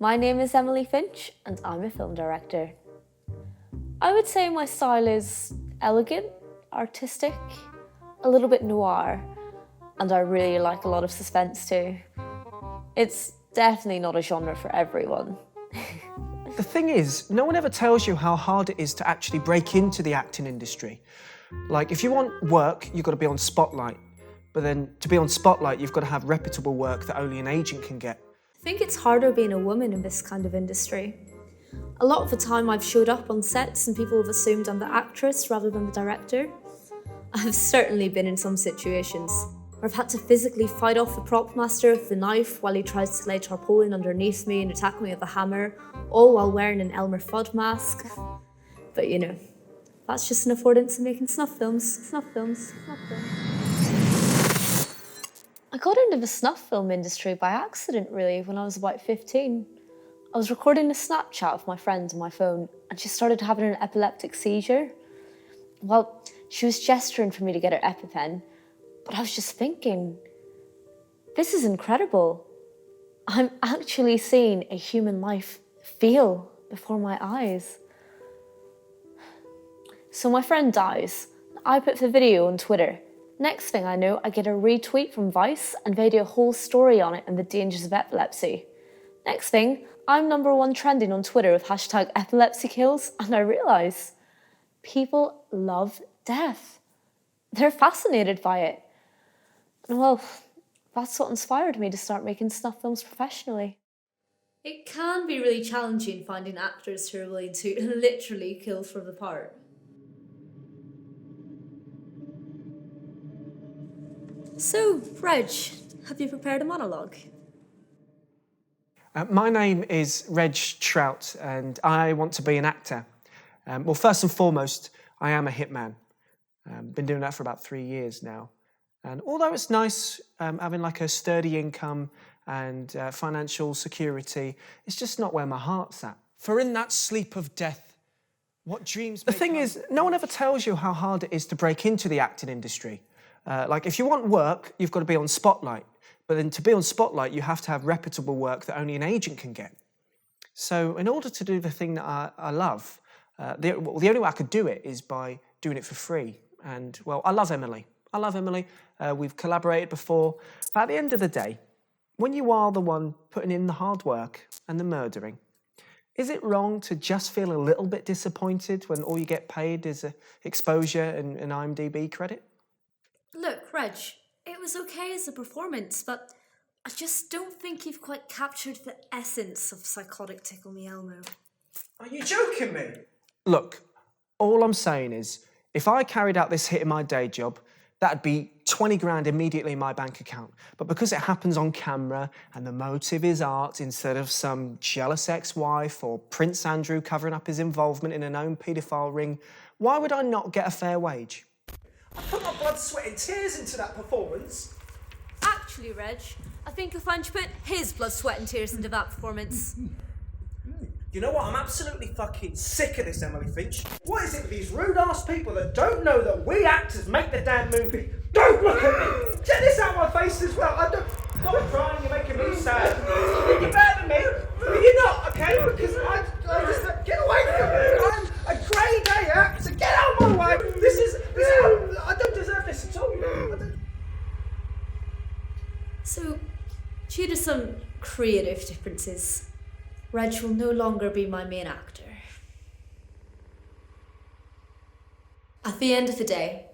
My name is Emily Finch and I'm a film director. I would say my style is elegant, artistic, a little bit noir, and I really like a lot of suspense too. It's definitely not a genre for everyone. The thing is, no one ever tells you how hard it is to actually break into the acting industry. Like, if you want work, you've got to be on Spotlight. But then, to be on Spotlight, you've got to have reputable work that only an agent can get. I think it's harder being a woman in this kind of industry. A lot of the time I've showed up on sets and people have assumed I'm the actress rather than the director. I've certainly been in some situations where I've had to physically fight off the prop master with the knife while he tries to lay tarpaulin underneath me and attack me with a hammer, all while wearing an Elmer Fudd mask. But you know, that's just an affordance of making snuff films. I got into the snuff film industry by accident, really, when I was about 15. I was recording a Snapchat of my friend on my phone, and she started having an epileptic seizure. Well, she was gesturing for me to get her EpiPen, but I was just thinking, this is incredible. I'm actually seeing a human life feel before my eyes. So my friend dies. I put the video on Twitter. Next thing I know, I get a retweet from Vice and they do a whole story on it and the dangers of epilepsy. Next thing, I'm #1 trending on Twitter with hashtag epilepsy kills, and I realise people love death. They're fascinated by it. And well, that's what inspired me to start making snuff films professionally. It can be really challenging finding actors who are willing to literally kill for the part. So, Reg, have you prepared a monologue? My name is Reg Trout, and I want to be an actor. Well, first and foremost, I am a hitman. Been doing that for about 3 years now. And although it's nice having like a sturdy income and financial security, it's just not where my heart's at. For in that sleep of death, what dreams The may thing come. is, no one ever tells you how hard it is to break into the acting industry. Like, if you want work, you've got to be on Spotlight. But then to be on Spotlight, you have to have reputable work that only an agent can get. So in order to do the thing that I love, the only way I could do it is by doing it for free. And, well, I love Emily. We've collaborated before. But at the end of the day, when you are the one putting in the hard work and the murdering, is it wrong to just feel a little bit disappointed when all you get paid is exposure and an IMDb credit? Look, Reg, it was okay as a performance, but I just don't think you've quite captured the essence of Psychotic Tickle Me Elmo. Are you joking me? Look, all I'm saying is, if I carried out this hit in my day job, that'd be 20 grand immediately in my bank account. But because it happens on camera and the motive is art instead of some jealous ex-wife or Prince Andrew covering up his involvement in a known paedophile ring, why would I not get a fair wage? I put my blood, sweat and tears into that performance. Actually, Reg, I think you'll find you put his blood, sweat and tears into that performance. You know what? I'm absolutely fucking sick of this, Emily Finch. What is it with these rude-ass people that don't know that we actors make the damn movie? Don't look at me! Get this out of my face as well. I don't... Stop crying, you're making me sad. You're better than me, but you're not, okay? Because I just... Get away from me! I'm a grade A actor. Get out of my way! I don't deserve this at all. So, due to some creative differences, Reg will no longer be my main actor. At the end of the day,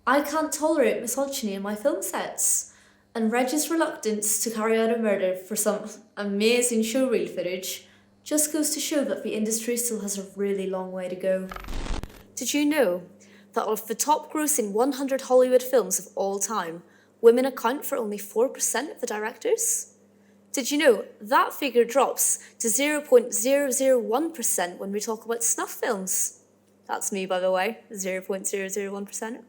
I can't tolerate misogyny in my film sets, and Reg's reluctance to carry out a murder for some amazing showreel footage just goes to show that the industry still has a really long way to go. Did you know that of the top grossing 100 Hollywood films of all time, women account for only 4% of the directors? Did you know that figure drops to 0.001% when we talk about snuff films? That's me, by the way, 0.001%.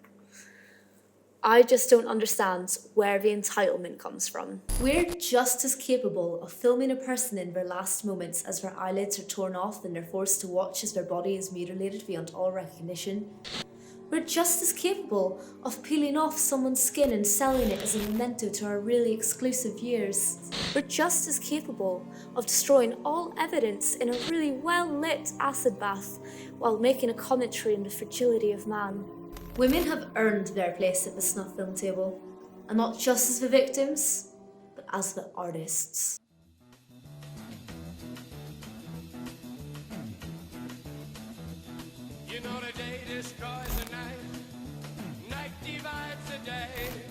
I just don't understand where the entitlement comes from. We're just as capable of filming a person in their last moments as their eyelids are torn off and they're forced to watch as their body is mutilated beyond all recognition. We're just as capable of peeling off someone's skin and selling it as a memento to our really exclusive viewers. We're just as capable of destroying all evidence in a really well-lit acid bath while making a commentary on the fragility of man. Women have earned their place at the snuff film table, and not just as the victims, but as the artists. You know the day destroys the night, night divides the day.